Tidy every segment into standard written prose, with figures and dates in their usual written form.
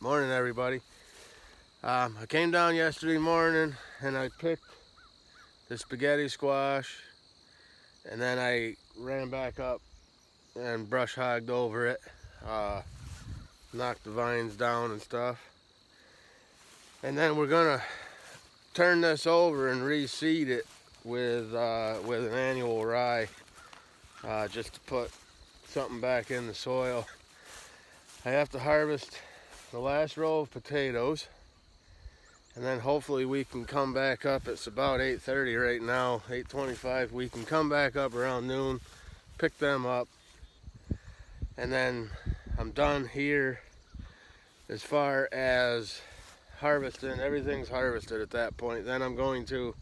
Morning, everybody. I came down yesterday morning and I picked the spaghetti squash, and then I ran back up and brush hogged over it, knocked the vines down and stuff. And then we're gonna turn this over and reseed it with an annual rye, just to put something back in the soil. I have to harvest the last row of potatoes, and then hopefully we can come back up. It's about 8:30 right now, 8:25. We can come back up around noon, pick them up, and then I'm done here as far as harvesting. Everything's harvested at that point. Then I'm going to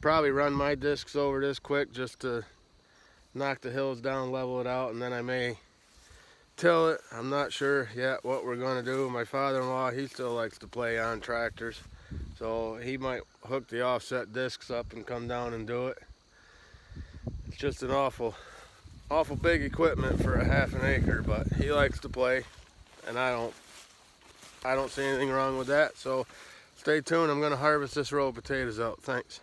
probably run my discs over this quick just to knock the hills down, level it out, and then I may till it. I'm not sure yet what we're going to do. My father-in-law, he still likes to play on tractors, so he might hook the offset discs up and come down and do it. It's just an awful big equipment for a half an acre, but he likes to play, and I don't see anything wrong with that. So stay tuned. I'm going to harvest this row of potatoes out. Thanks.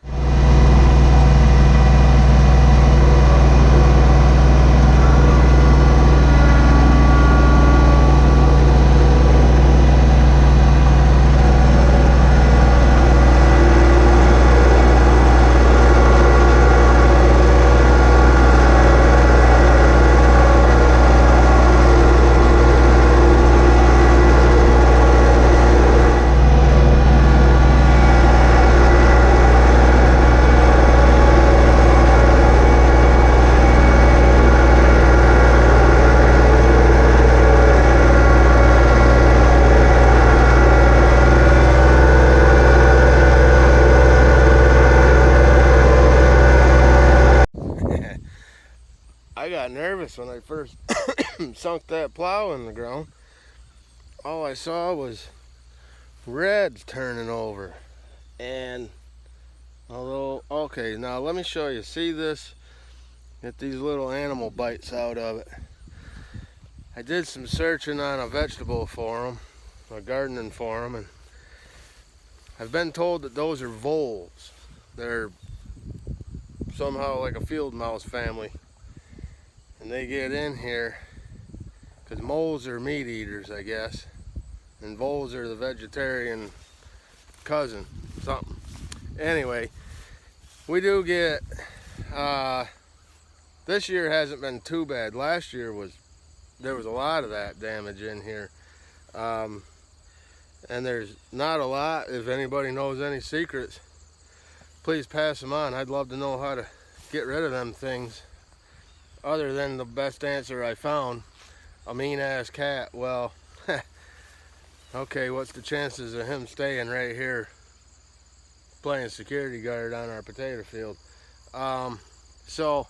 I got nervous when I first sunk that plow in the ground. All I saw was reds turning over. And okay, now let me show you. See this? Get these little animal bites out of it. I did some searching on a vegetable forum, a gardening forum, and I've been told that those are voles. They're somehow like a field mouse family. And they get in here because moles are meat eaters, I guess, and voles are the vegetarian cousin, something. Anyway, we do get, this year hasn't been too bad. Last year there was a lot of that damage in here. And there's not a lot. If anybody knows any secrets, please pass them on. I'd love to know how to get rid of them things. Other than the best answer I found, a mean ass cat. Well, okay, what's the chances of him staying right here playing security guard on our potato field? So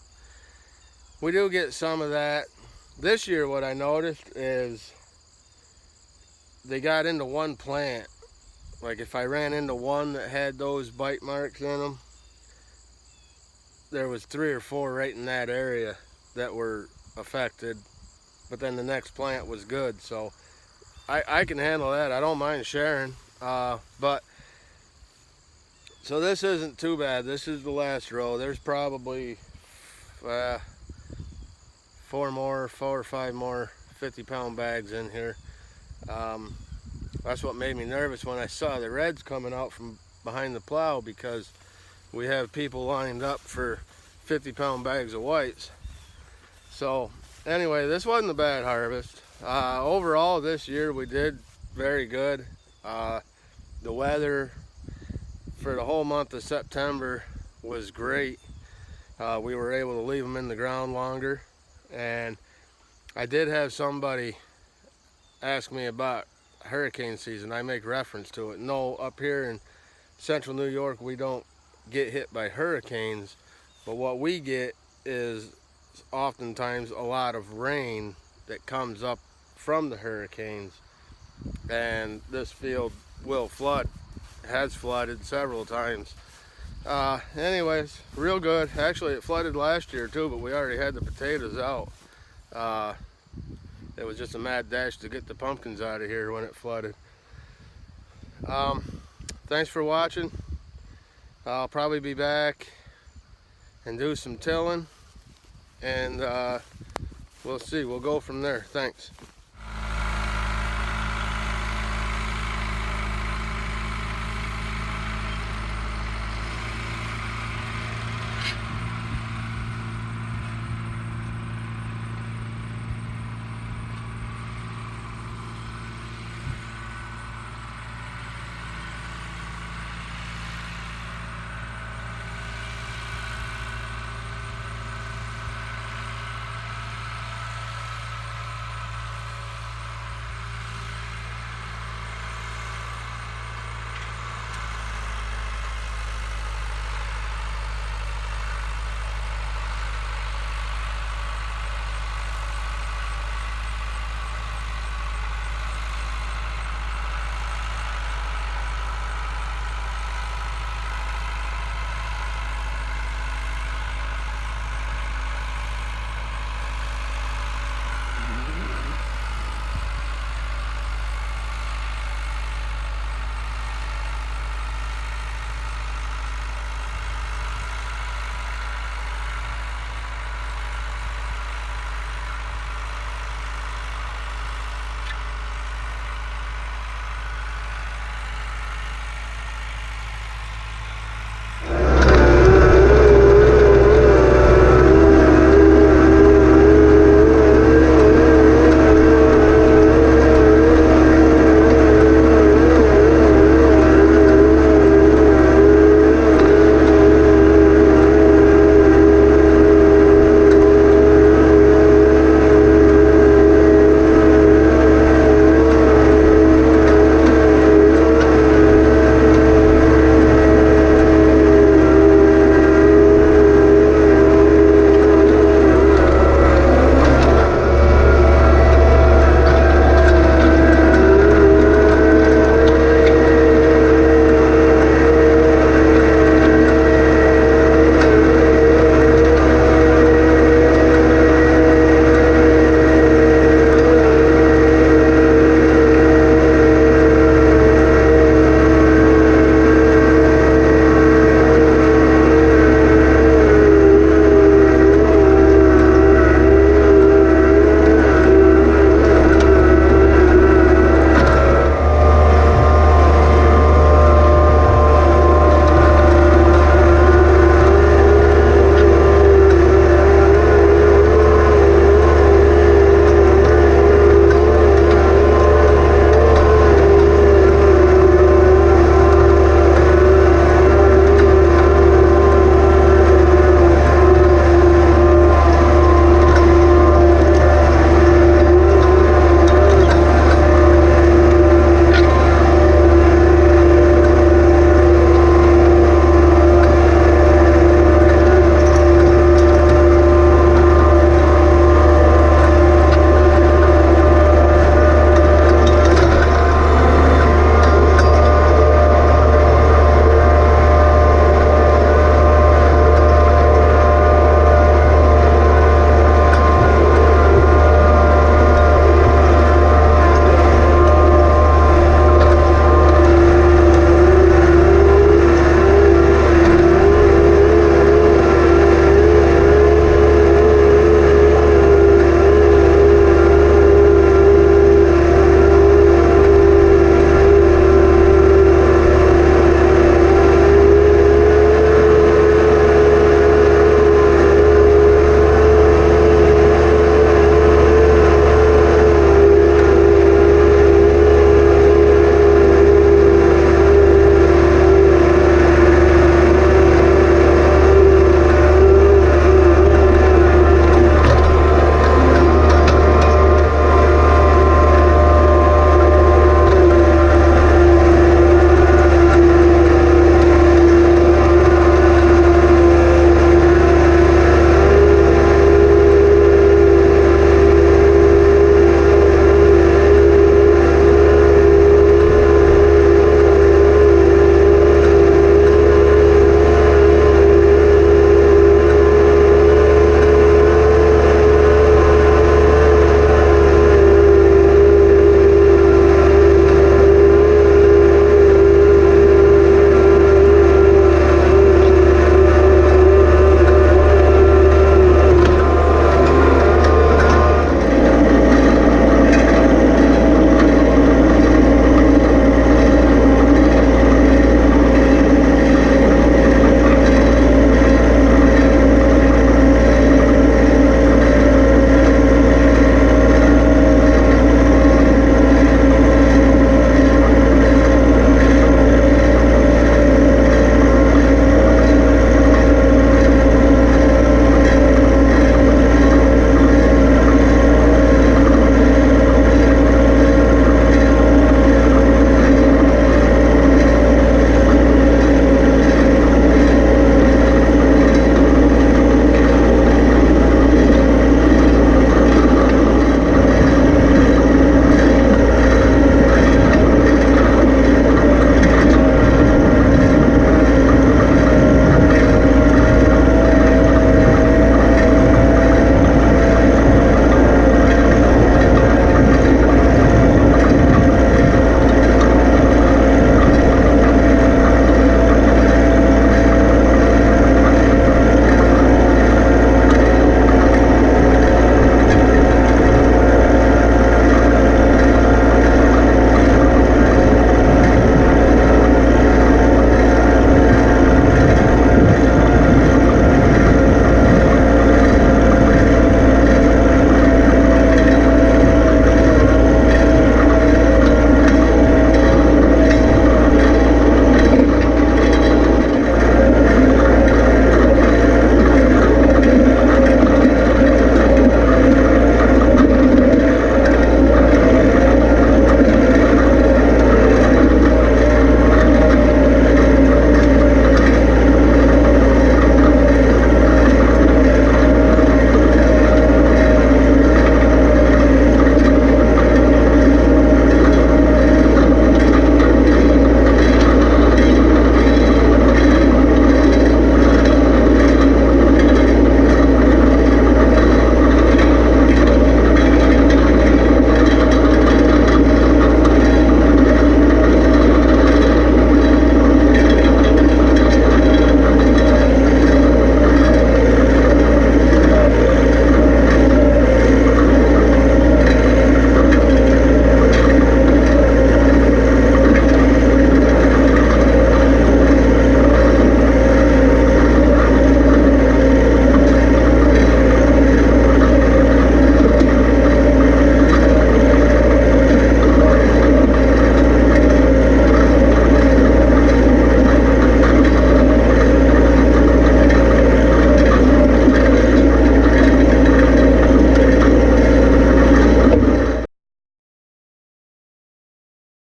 we do get some of that. This year what I noticed is they got into one plant. Like if I ran into one that had those bite marks in them, there was 3 or 4 right in that area that were affected, but then the next plant was good. So I can handle that. I don't mind sharing. But so this isn't too bad. This is the last row. There's probably 4 or 5 more 50-pound bags in here. That's what made me nervous when I saw the reds coming out from behind the plow, because we have people lined up for 50-pound bags of whites. So anyway, this wasn't a bad harvest. Overall this year we did very good. The weather for the whole month of September was great. We were able to leave them in the ground longer, and I did have somebody ask me about hurricane season. I make reference to it. No, up here in central New York we don't get hit by hurricanes, but what we get is oftentimes a lot of rain that comes up from the hurricanes, and this field will flood. It has flooded several times. Anyways, real good. Actually, it flooded last year too, but we already had the potatoes out. it was just a mad dash to get the pumpkins out of here when it flooded. Thanks for watching. I'll probably be back and do some tilling, and we'll see. We'll go from there. Thanks.